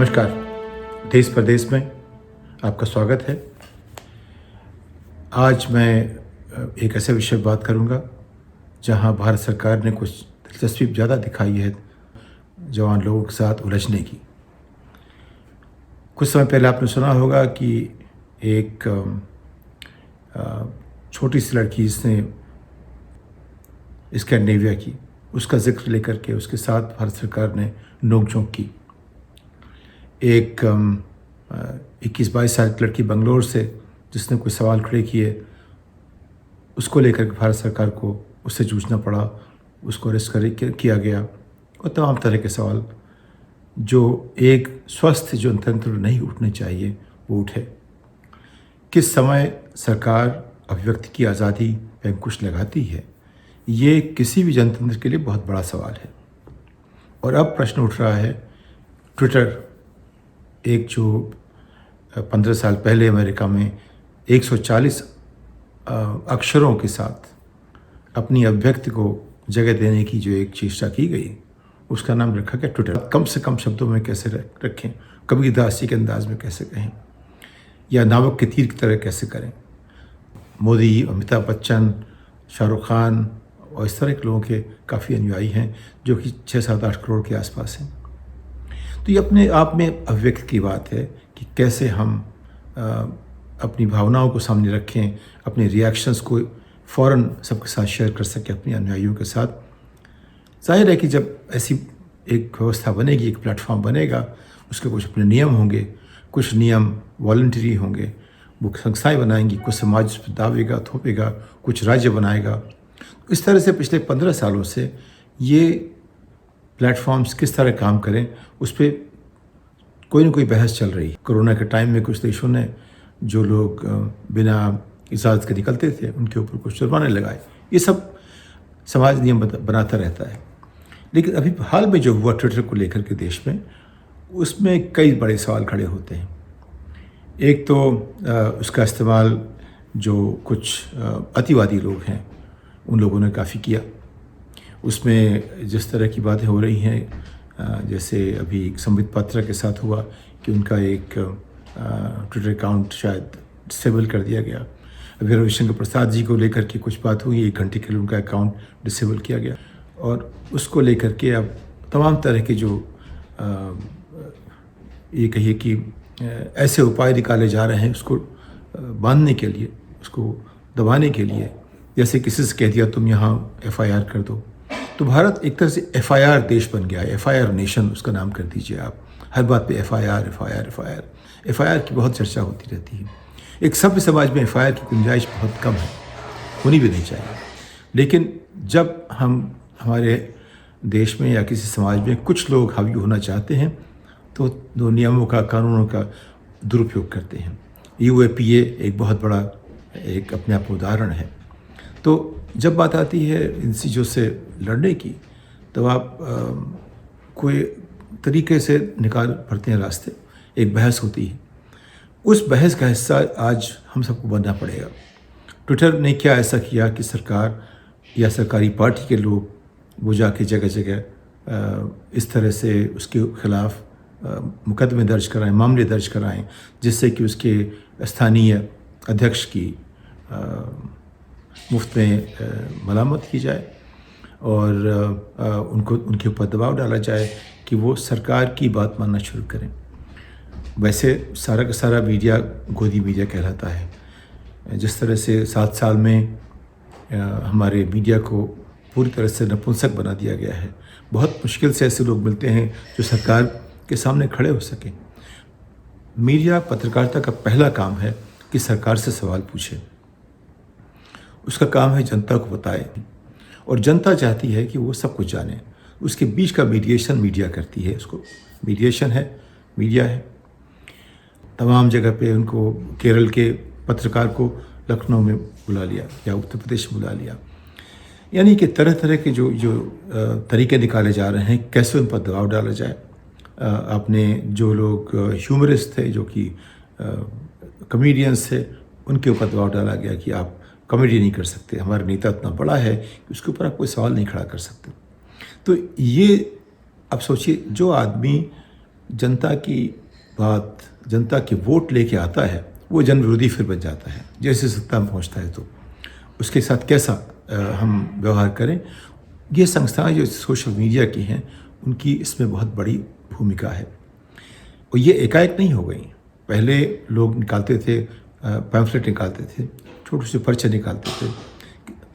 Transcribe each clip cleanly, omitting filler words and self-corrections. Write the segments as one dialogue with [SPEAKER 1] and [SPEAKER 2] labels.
[SPEAKER 1] नमस्कार। देश प्रदेश में आपका स्वागत है। आज मैं एक ऐसे विषय पर बात करूंगा जहां भारत सरकार ने कुछ दिलचस्पी ज़्यादा दिखाई है जवान लोगों के साथ उलझने की। कुछ समय पहले आपने सुना होगा कि एक छोटी सी लड़की जिसने स्कैंडिनेविया की, उसका जिक्र लेकर के उसके साथ भारत सरकार ने नोक-झोंक की। एक 21-22 साल की लड़की बंगलोर से जिसने कुछ सवाल खड़े किए, उसको लेकर के भारत सरकार को उससे जूझना पड़ा, उसको अरेस्ट किया गया और तमाम तरह के सवाल जो एक स्वस्थ जो तंत्र नहीं उठने चाहिए वो उठे। किस समय सरकार अभिव्यक्ति की आज़ादी पर अंकुश लगाती है, ये किसी भी जनतंत्र के लिए बहुत बड़ा सवाल है। और अब प्रश्न उठ रहा है, ट्विटर एक जो 15 साल पहले अमेरिका में 140 अक्षरों के साथ अपनी अभिव्यक्ति को जगह देने की जो एक चेष्टा की गई, उसका नाम रखा गया ट्विटर। कम से कम शब्दों में कैसे रखें, कबीरदास जी के अंदाज में कैसे कहें, या नावक के तीर की तरह कैसे करें। मोदी, अमिताभ बच्चन, शाहरुख खान और इस तरह के लोगों के काफ़ी अनुयायी हैं जो कि 6-7-8 करोड़ के आसपास हैं। तो ये अपने आप में अभिव्यक्ति की बात है कि कैसे हम अपनी भावनाओं को सामने रखें, अपने रिएक्शंस को फ़ौरन सबके साथ शेयर कर सकें अपने अनुयायियों के साथ। जाहिर है कि जब ऐसी एक व्यवस्था बनेगी, एक प्लेटफॉर्म बनेगा, उसके कुछ अपने नियम होंगे, कुछ नियम वॉलंटरी होंगे, वो संस्थाएँ बनाएंगी, कुछ समाज उस पर दावेगा, थोपेगा, कुछ राज्य बनाएगा। इस तरह से पिछले 15 सालों से ये प्लेटफॉर्म्स किस तरह काम करें, उस पर कोई ना कोई बहस चल रही है। कोरोना के टाइम में कुछ देशों ने जो लोग बिना इजाज़त के निकलते थे उनके ऊपर कुछ जुर्माने लगाए। ये सब समाज नियम बनाता रहता है। लेकिन अभी हाल में जो हुआ ट्विटर को लेकर के देश में, उसमें कई बड़े सवाल खड़े होते हैं। एक तो उसका इस्तेमाल जो कुछ अतिवादी लोग हैं उन लोगों ने काफ़ी किया। उसमें जिस तरह की बातें हो रही हैं, जैसे अभी संबित पात्रा के साथ हुआ कि उनका एक ट्विटर अकाउंट शायद डिसेबल कर दिया गया। अभी रविशंकर प्रसाद जी को लेकर के कुछ बात हुई, 1 घंटे के लिए उनका अकाउंट डिसेबल किया गया और उसको लेकर के अब तमाम तरह के जो ये कहिए कि ऐसे उपाय निकाले जा रहे हैं उसको बांधने के लिए, उसको दबाने के लिए। जैसे किसी से कह दिया तुम यहाँ FIR कर दो, तो भारत एक तरह से FIR देश बन गया है। FIR नेशन उसका नाम कर दीजिए आप। हर बात पे FIR की बहुत चर्चा होती रहती है। एक सभ्य समाज में FIR की गुंजाइश बहुत कम है, होनी भी नहीं चाहिए। लेकिन जब हम हमारे देश में या किसी समाज में कुछ लोग हावी होना चाहते हैं तो दो नियमों का, कानूनों का दुरुपयोग करते हैं। UAPA एक बहुत बड़ा एक अपने आप उदाहरण है। तो जब बात आती है इन चीज़ों से लड़ने की, तो आप कोई तरीके से निकाल पड़ते हैं रास्ते, एक बहस होती है। उस बहस का हिस्सा आज हम सबको बनना पड़ेगा। ट्विटर ने क्या ऐसा किया कि सरकार या सरकारी पार्टी के लोग वो जाके जगह जगह इस तरह से उसके खिलाफ मुकदमे दर्ज कराएं, मामले दर्ज कराएं, जिससे कि उसके स्थानीय अध्यक्ष की मुफ्त में मलामत की जाए और उनके ऊपर दबाव डाला जाए कि वो सरकार की बात मानना शुरू करें। वैसे सारा का सारा मीडिया गोदी मीडिया कहलाता है। जिस तरह से 7 साल में हमारे मीडिया को पूरी तरह से नपुंसक बना दिया गया है, बहुत मुश्किल से ऐसे लोग मिलते हैं जो सरकार के सामने खड़े हो सकें। मीडिया, पत्रकारिता का पहला काम है कि सरकार से सवाल पूछे। उसका काम है जनता को बताए और जनता चाहती है कि वो सब कुछ जाने। उसके बीच का मीडिएशन मीडिया करती है। उसको मीडिएशन है, मीडिया है। तमाम जगह पे उनको केरल के पत्रकार को लखनऊ में बुला लिया या उत्तर प्रदेश में बुला लिया। यानी कि तरह तरह के जो तरीके निकाले जा रहे हैं कैसे उन पर दबाव डाला जाए। आपने जो लोग ह्यूमरिस्ट थे, जो कि कॉमेडियंस थे, उनके ऊपर दबाव डाला गया कि आप कॉमेडी नहीं कर सकते, हमारा नेता इतना बड़ा है कि उसके ऊपर आप कोई सवाल नहीं खड़ा कर सकते। तो ये अब सोचिए, जो आदमी जनता की बात, जनता की वोट लेके आता है, वो जन विरोधी फिर बन जाता है। जैसे सत्ता में पहुँचता है तो उसके साथ कैसा हम व्यवहार करें। ये संस्थाएं जो सोशल मीडिया की हैं, उनकी इसमें बहुत बड़ी भूमिका है और ये एकाएक नहीं हो गई। पहले लोग निकालते थे, पैम्फलेट निकालते थे, छोटे से पर्चे निकालते थे,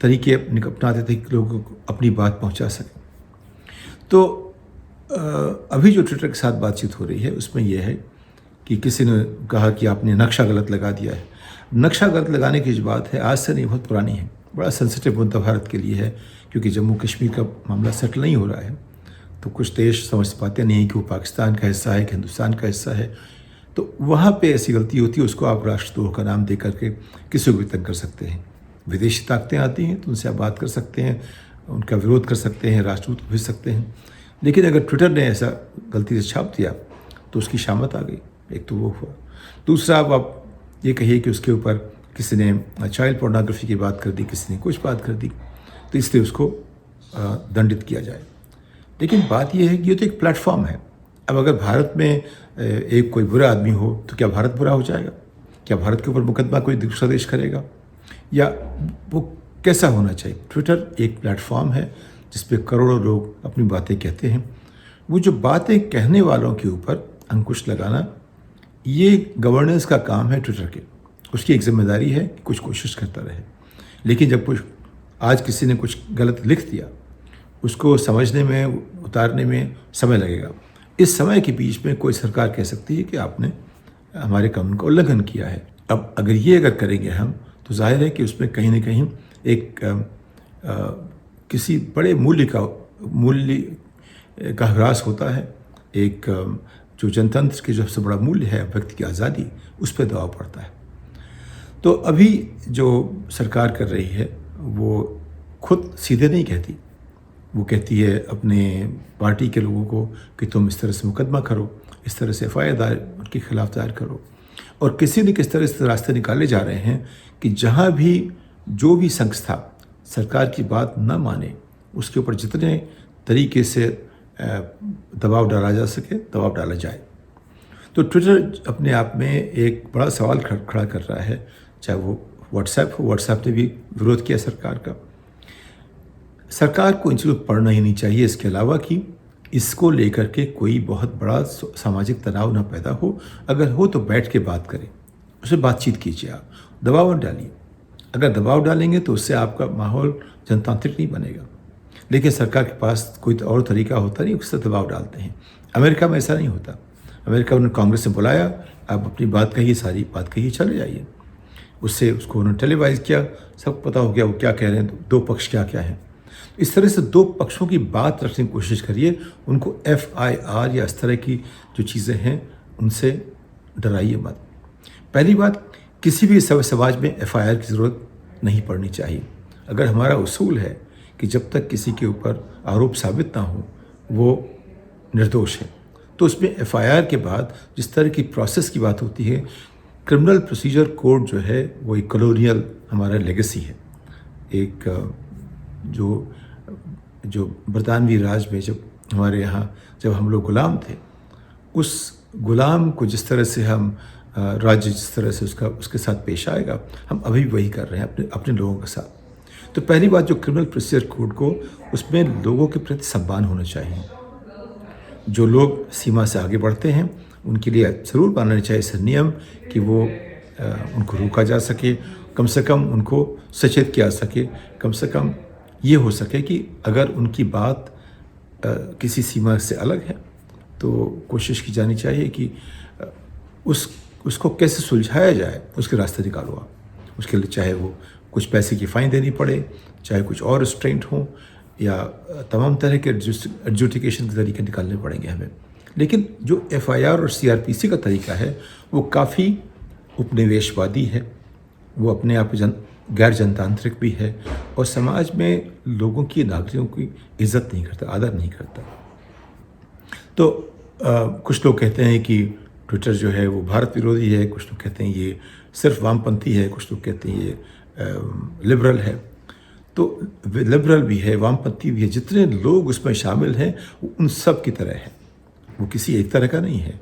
[SPEAKER 1] तरीके अपनाते थे कि लोगों को अपनी बात पहुंचा सकें। तो अभी जो ट्विटर के साथ बातचीत हो रही है उसमें यह है कि किसी ने कहा कि आपने नक्शा गलत लगा दिया है। नक्शा गलत लगाने की जो बात है आज से नहीं, बहुत पुरानी है। बड़ा सेंसिटिव मुद्दा भारत के लिए है क्योंकि जम्मू कश्मीर का मामला सेटल नहीं हो रहा है। तो कुछ देश समझ पाते नहीं कि वो पाकिस्तान का हिस्सा है कि हिंदुस्तान का हिस्सा है। तो वहाँ पे ऐसी गलती होती है, उसको आप राष्ट्रद्रोह का नाम दे करके किसी को भी तंग कर सकते हैं। विदेशी ताकतें आती हैं तो उनसे आप बात कर सकते हैं, उनका विरोध कर सकते हैं, राष्ट्रदूत को भेज सकते हैं। लेकिन अगर ट्विटर ने ऐसा गलती से छाप दिया तो उसकी शामत आ गई। एक तो वो हुआ। दूसरा, अब आप ये कहिए कि उसके ऊपर किसी ने चाइल्ड पोर्नोग्राफी की बात कर दी, किसी ने कुछ बात कर दी, तो इसलिए उसको दंडित किया जाए। लेकिन बात यह है कि ये तो एक प्लेटफॉर्म है। अब अगर भारत में एक कोई बुरा आदमी हो तो क्या भारत बुरा हो जाएगा? क्या भारत के ऊपर मुकदमा कोई दूसरा देश करेगा? या वो कैसा होना चाहिए? ट्विटर एक प्लेटफॉर्म है जिस पे करोड़ों लोग अपनी बातें कहते हैं। वो जो बातें कहने वालों के ऊपर अंकुश लगाना, ये गवर्नेंस का काम है ट्विटर के। उसकी एक जिम्मेदारी है कि कुछ कोशिश करता रहे। लेकिन जब कुछ आज किसी ने कुछ गलत लिख दिया, उसको समझने में, उतारने में समय लगेगा। इस समय के बीच में कोई सरकार कह सकती है कि आपने हमारे कानून का उल्लंघन किया है। अब अगर करेंगे हम, तो जाहिर है कि उसमें कहीं ना कहीं एक किसी बड़े मूल्य का ह्रास होता है। एक जो जनतंत्र के जो सबसे बड़ा मूल्य है, व्यक्ति की आज़ादी, उस पर दबाव पड़ता है। तो अभी जो सरकार कर रही है वो खुद सीधे नहीं कहती। वो कहती है अपने पार्टी के लोगों को कि तुम इस तरह से मुकदमा करो, इस तरह से FIR उनके खिलाफ दायर करो। और किसी न किस तरह से रास्ते निकाले जा रहे हैं कि जहाँ भी जो भी संस्था सरकार की बात न माने, उसके ऊपर जितने तरीके से दबाव डाला जा सके, दबाव डाला जाए। तो ट्विटर अपने आप में एक बड़ा सवाल खड़ा कर रहा है। चाहे वो व्हाट्सएप हो, व्हाट्सएप ने भी विरोध किया सरकार का। सरकार को इन चीज़ों पर पढ़ना ही नहीं चाहिए, इसके अलावा कि इसको लेकर के कोई बहुत बड़ा सामाजिक तनाव ना पैदा हो। अगर हो तो बैठ के बात करें, उससे बातचीत कीजिए, आप दबाव मत डालिए। अगर दबाव डालेंगे तो उससे आपका माहौल जनतांत्रिक नहीं बनेगा। लेकिन सरकार के पास कोई और तरीका होता नहीं, उससे दबाव डालते हैं। अमेरिका में ऐसा नहीं होता। अमेरिका उन्होंने कांग्रेस से बुलाया, आप अपनी बात कहिए, सारी बात कहिए, चले जाइए। उसको उन्होंने टेलीवाइज किया, सब पता हो गया वो क्या कह रहे हैं, दो पक्ष क्या क्या हैं। इस तरह से दो पक्षों की बात रखने की कोशिश करिए। उनको FIR या इस तरह की जो चीज़ें हैं उनसे डराइए मत। पहली बात, किसी भी समाज में FIR की ज़रूरत नहीं पड़नी चाहिए। अगर हमारा उसूल है कि जब तक किसी के ऊपर आरोप साबित ना हो वो निर्दोष है, तो उसमें FIR के बाद जिस तरह की प्रोसेस की बात होती है, क्रिमिनल प्रोसीजर कोड जो है वो एक कॉलोनियल हमारा लेगेसी है। एक जो बरतानवी राज में जब हमारे यहाँ जब हम लोग गुलाम थे, उस गुलाम को जिस तरह से हम राज्य जिस तरह से उसके साथ पेश आएगा, हम अभी वही कर रहे हैं अपने लोगों के साथ। तो पहली बात, जो क्रिमिनल प्रोसीजर कोड को, उसमें लोगों के प्रति सम्मान होना चाहिए। जो लोग सीमा से आगे बढ़ते हैं उनके लिए ज़रूर बनाना चाहिए ऐसे नियम कि वो उनको रोका जा सके, कम से कम उनको सचेत किया सके, कम से कम ये हो सके कि अगर उनकी बात किसी सीमा से अलग है तो कोशिश की जानी चाहिए कि उसको कैसे सुलझाया जाए, उसके रास्ते निकालो आप। उसके लिए चाहे वो कुछ पैसे की फ़ाइन देनी पड़े, चाहे कुछ और रिस्ट्रेंट हो, या तमाम तरह के एडजुडिकेशन के तरीके निकालने पड़ेंगे हमें। लेकिन जो FIR और CRPC का तरीका है वो काफ़ी उपनिवेशवादी है, वो अपने आप गैर जनतांत्रिक भी है और समाज में लोगों की, नागरिकों की इज्जत नहीं करता, आदर नहीं करता। तो कुछ लोग कहते हैं कि ट्विटर जो है वो भारत विरोधी है, कुछ लोग कहते हैं ये सिर्फ वामपंथी है, कुछ लोग कहते हैं ये लिबरल है। तो लिबरल भी है, वामपंथी भी है, जितने लोग उसमें शामिल हैं वो उन सब की तरह है। वो किसी एक तरह का नहीं है,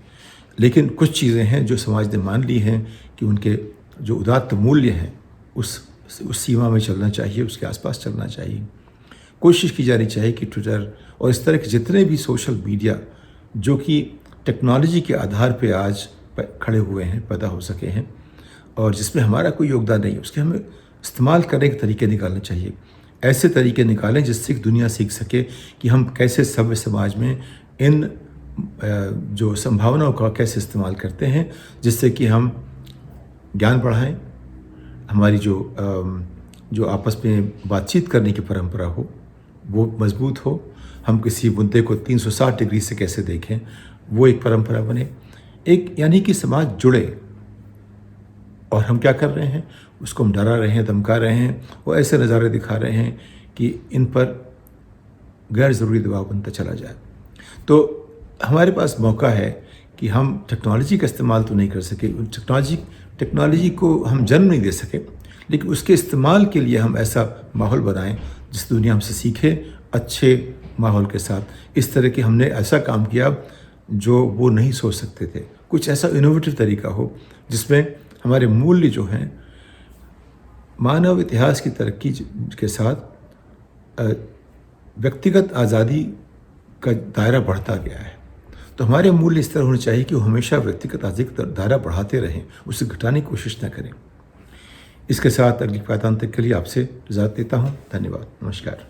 [SPEAKER 1] लेकिन कुछ चीज़ें हैं जो समाज ने मान ली हैं कि उनके जो उदात्त मूल्य हैं उस सीमा में चलना चाहिए, उसके आसपास चलना चाहिए। कोशिश की जानी चाहिए कि ट्विटर और इस तरह के जितने भी सोशल मीडिया जो कि टेक्नोलॉजी के आधार पे आज खड़े हुए हैं, पैदा हो सके हैं और जिसमें हमारा कोई योगदान नहीं है, उसके हमें इस्तेमाल करने के तरीके निकालने चाहिए। ऐसे तरीके निकालें जिससे दुनिया सीख सके कि हम कैसे सभ्य समाज में इन जो संभावनाओं का कैसे इस्तेमाल करते हैं, जिससे कि हम ज्ञान बढ़ाएं, हमारी जो आपस में बातचीत करने की परंपरा हो वो मजबूत हो, हम किसी मुद्दे को 360 डिग्री से कैसे देखें वो एक परंपरा बने, एक यानी कि समाज जुड़े। और हम क्या कर रहे हैं, उसको हम डरा रहे हैं, धमका रहे हैं और ऐसे नज़ारे दिखा रहे हैं कि इन पर गैर ज़रूरी दबाव बनता चला जाए। तो हमारे पास मौका है कि हम टेक्नोलॉजी का इस्तेमाल तो नहीं कर सके, टेक्नोलॉजी को हम जन्म नहीं दे सके, लेकिन उसके इस्तेमाल के लिए हम ऐसा माहौल बनाएं जिस दुनिया हमसे सीखे, अच्छे माहौल के साथ। इस तरह के हमने ऐसा काम किया जो वो नहीं सोच सकते थे, कुछ ऐसा इनोवेटिव तरीका हो जिसमें हमारे मूल्य जो हैं मानव इतिहास की तरक्की के साथ व्यक्तिगत आज़ादी का दायरा बढ़ता गया है। तो हमारे मूल्य इस तरह होने चाहिए कि वो हमेशा व्यक्तिगत आज़ादी का दायरा बढ़ाते रहें, उसे घटाने की कोशिश न करें। इसके साथ अगली पायदान तक के लिए आपसे इजाज़त देता हूँ। धन्यवाद, नमस्कार।